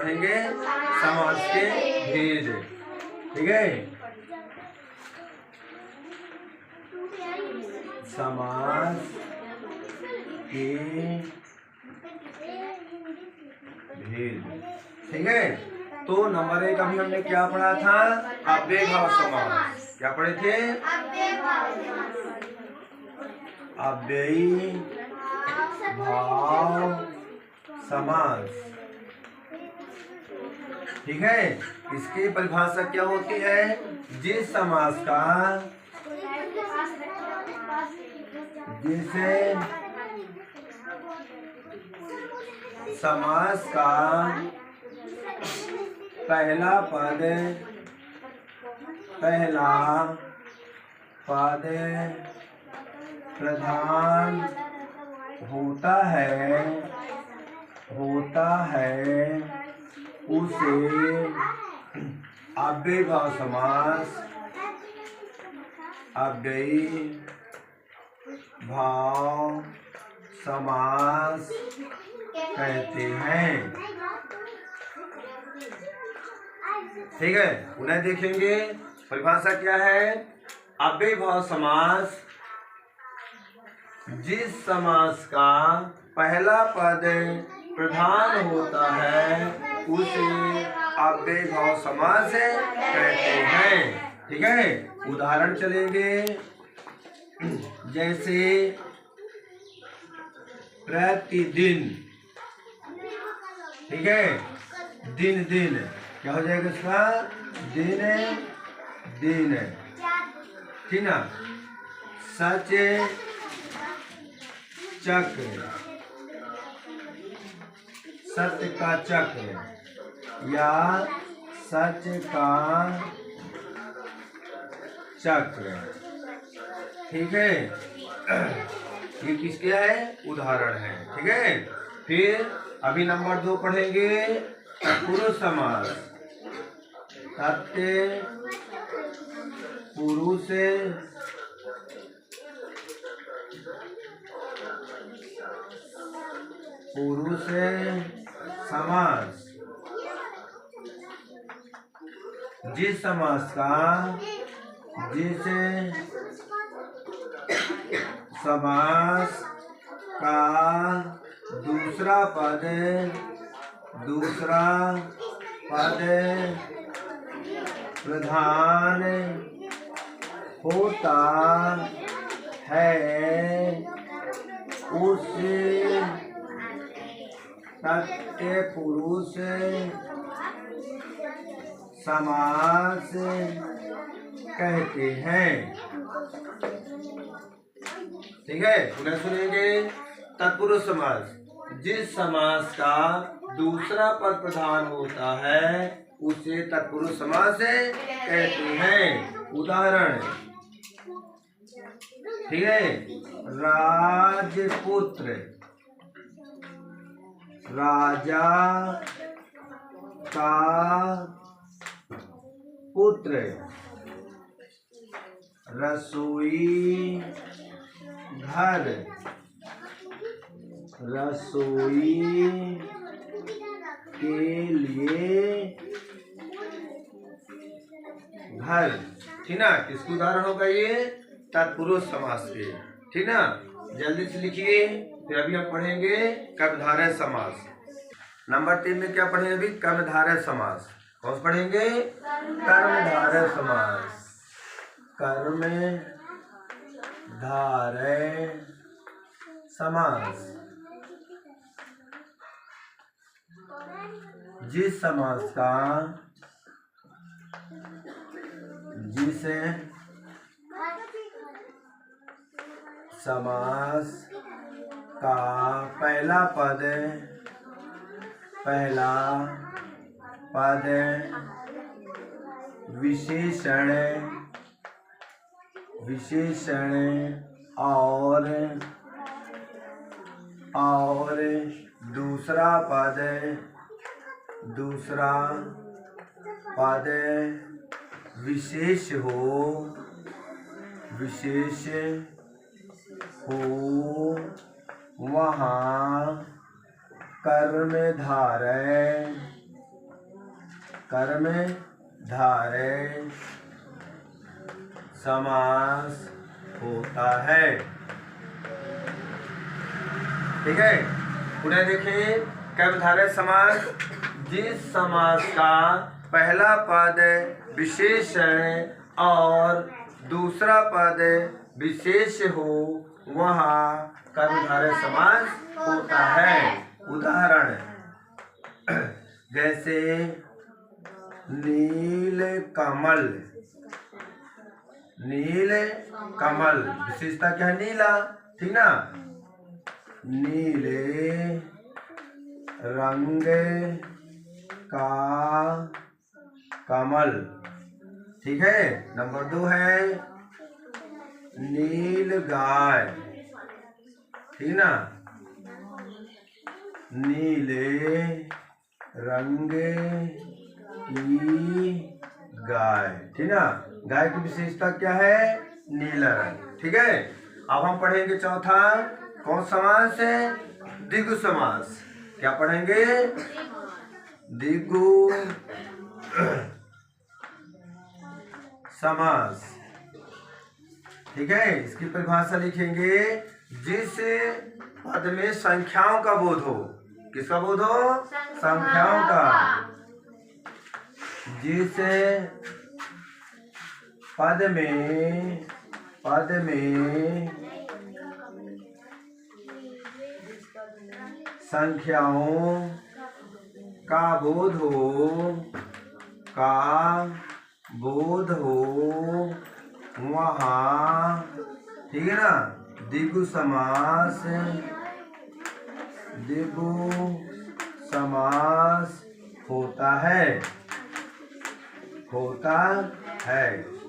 पढ़ेंगे समास के भेद। ठीक है, समास के भेद। ठीक है, तो नंबर 1 अभी हमने क्या पढ़ा था? अव्ययभाव समास। क्या पढ़े थे? अव्ययी भाव समास। ठीक है, इसकी परिभाषा क्या होती है? जिस समास का जिसे समास का पहला पद प्रधान होता है उसे अव्ययभाव समास, अव्ययी भाव समास कहते हैं। ठीक है, उन्हें देखेंगे। परिभाषा क्या है? अव्ययभाव समास जिस समास का पहला पद प्रधान होता है उसे अव्ययभाव समास कहते हैं। ठीक है, उदाहरण चलेंगे। जैसे प्रतिदिन। ठीक है, दिन दिन क्या हो जाएगा इसका? दिन दिन। ठीक ना? सच चक्र, सत्य का चक्र या सच का चक्र। ठीक है, ये किसके है? उदाहरण है। ठीक है, फिर अभी नंबर 2 पढ़ेंगे पुरुष समास। तत्पुरुष पुरुष समास जिस समास का दूसरा पद प्रधान होता है उस तत्पुरुष समास कहते हैं। ठीक है, पुनः सुनेंगे। तत्पुरुष समास जिस समास का दूसरा पद प्रधान होता है उसे तत्पुरुष समास कहते हैं। उदाहरण। ठीक है, राजपुत्र, राजा का पुत्र, रसोई घर, रसोई के लिए घर। ठीक ना? किसका उदाहरण होगा ये? तत्पुरुष समास के। ठीक ना? जल्दी से लिखिए, फिर अभी हम पढ़ेंगे कर्मधारय समास। नंबर 3 में क्या पढ़ेंगे अभी? कर्मधारय समास। कौन सा पढ़ेंगे? कर्मधारय समास। कर्मधारय समास जिस समास का जिसे समास का पहला पद विशेषण और दूसरा पद विशेष हो वहाँ कर्मधारय कर्मधारय समास होता है। ठीक है, पुनः देखिए कर्मधारय समास, जिस समास का पहला पद विशेषण और दूसरा पद विशेष हो वहाँ कर्मधारय समास होता है। उदाहरण जैसे नील कमल, नील कमल विशेषता क्या है? नीला, ठीक ना। नीले रंग का कमल, ठीक है। नंबर 2 है नील गाय, ठीक ना। नीले रंग की गाय, ठीक ना। गाय की विशेषता क्या है? नीला रंग, ठीक है। अब हम पढ़ेंगे चौथा, कौन समास है? द्विगु समास। क्या पढ़ेंगे? द्विगु समास, ठीक है। इसकी परिभाषा लिखेंगे, जिस पद में संख्याओं का बोध हो। किसका बोध हो? संख्याओं का। जिस पद में संख्याओं का बोध हो वहाँ, ठीक है ना, द्विगु समास होता है।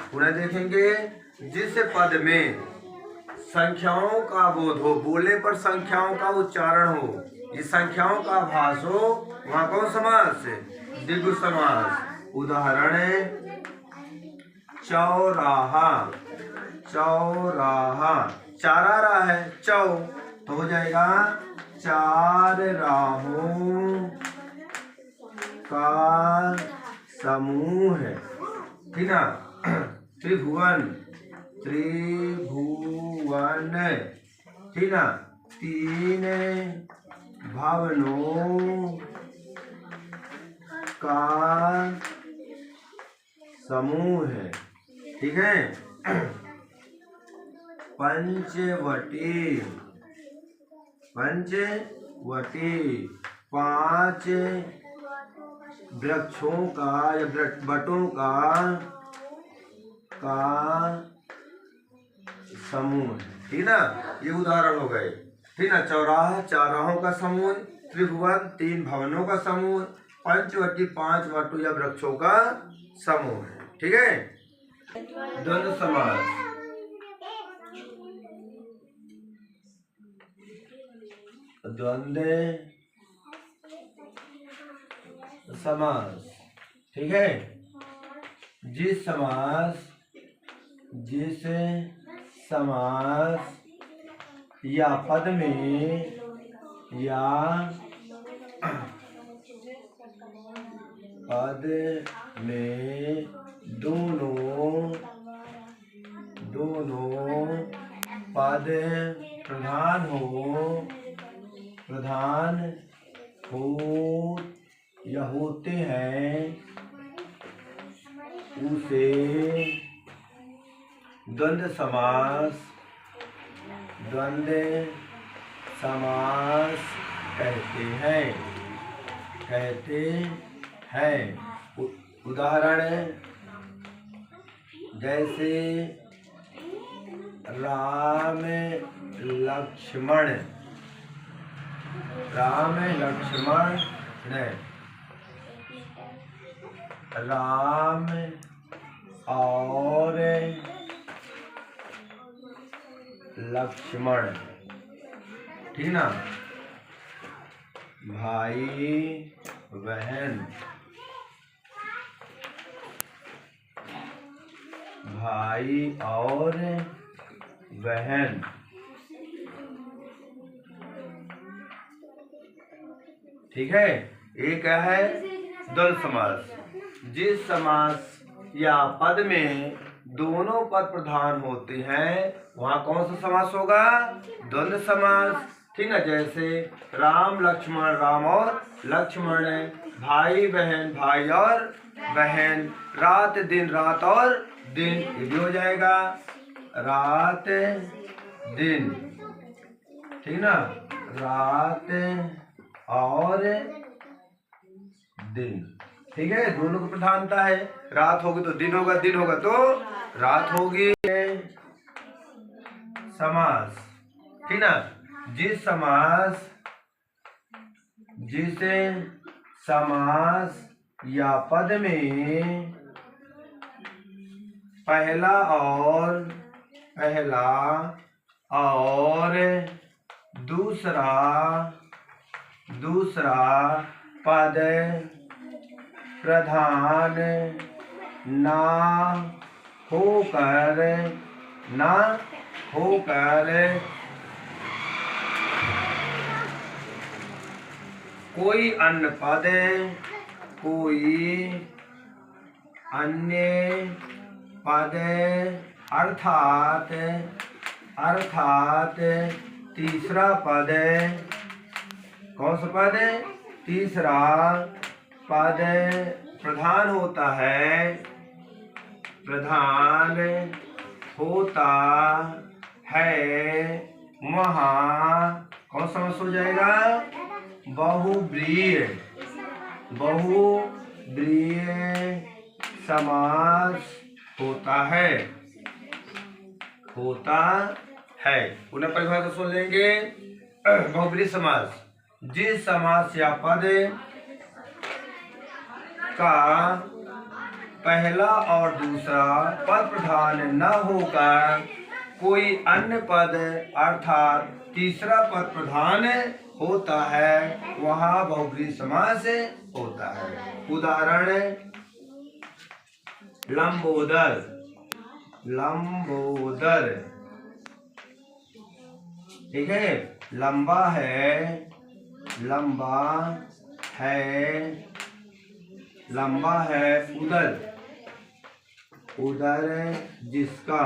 पुनः देखेंगे, जिस पद में संख्याओं का बोध हो, बोले पर संख्याओं का उच्चारण हो, ये संख्याओं का आभास हो, वहाँ कौन समास? द्विगु समास। उदाहरण चौराहा, चारा रहा है चौ, तो हो जाएगा चार राहों का समूह है, ठीक ना। त्रिभुवन, ठीक ना। 3 भवनों का समूह है, ठीक है। पंचवटी, 5 वृक्षों का या बटों का समूह, ठीक ना। ये उदाहरण हो गए, ठीक ना। चौराहा, 4 राहों का समूह। त्रिभुवन, 3 भवनों का समूह। पंचवटी, 5 वटों या वृक्षों का समूह है, ठीक है। द्वंद्व समास, ठीक है। जिस समास या पद में दोनों पद प्रधान हो या होते हैं, उसे द्वंद्व समास कहते हैं। उदाहरण जैसे राम लक्ष्मण राम और लक्ष्मण, ठीक ना। भाई बहन, भाई और बहन, ठीक है। ये क्या है? द्वंद्व समास। जिस समास या पद में दोनों पद प्रधान होते हैं वहां कौन सा समास होगा? द्वंद्व समास। ठीक है, जैसे राम लक्ष्मण, राम और लक्ष्मण, भाई बहन, भाई और बहन, रात दिन, रात और दिन, ये भी हो जाएगा रात दिन। ठीक ना, रात और दिन। ठीक है, दोनों की प्रधानता है। रात होगी तो दिन होगा, दिन होगा तो रात होगी। समास, ठीक ना, जिस समास या पद में पहला और दूसरा पद प्रधान ना होकर कोई अन्य पद अर्थात तीसरा पद, कौन सा पद? तीसरा पद प्रधान होता है वहाँ कौन समास हो जाएगा? बहुब्रीहि समास होता है। पुनः परिभाषा सुन लेंगे। बहुब्रीहि समास, जिस समास या पद का पहला और दूसरा पद प्रधान न होकर कोई अन्य पद अर्थात तीसरा पद प्रधान होता है वहाँ बहुब्रीहि समास होता है। उदाहरण, लंबोदर, ठीक है, लंबा है उदर जिसका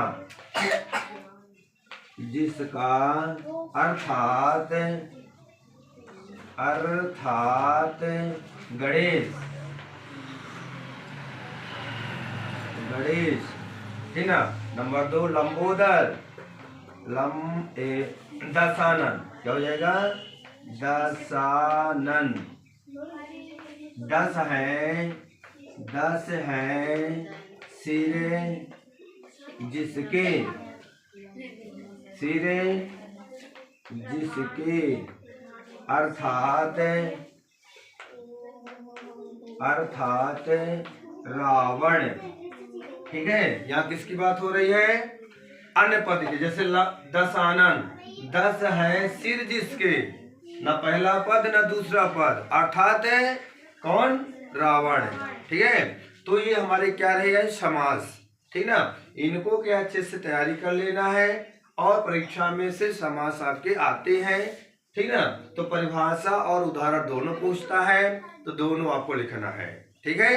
अर्थात गणेश, ठीक ना। नंबर 2, लंबोदर, दशानन, क्या हो जाएगा? दशानन, 10 है सिर जिसके अर्थात रावण। ठीक है, यहाँ किसकी बात हो रही है? अन्य पद की। जैसे दशानन, 10 है सिर जिसके, न पहला पद न दूसरा पद, अर्थात कौन? रावण। ठीक है, तो ये हमारे क्या रहे? समास। ठीक ना, इनको क्या अच्छे से तैयारी कर लेना है और परीक्षा में से समास आपके आते हैं। ठीक ना, तो परिभाषा और उदाहरण दोनों पूछता है तो दोनों आपको लिखना है। ठीक है।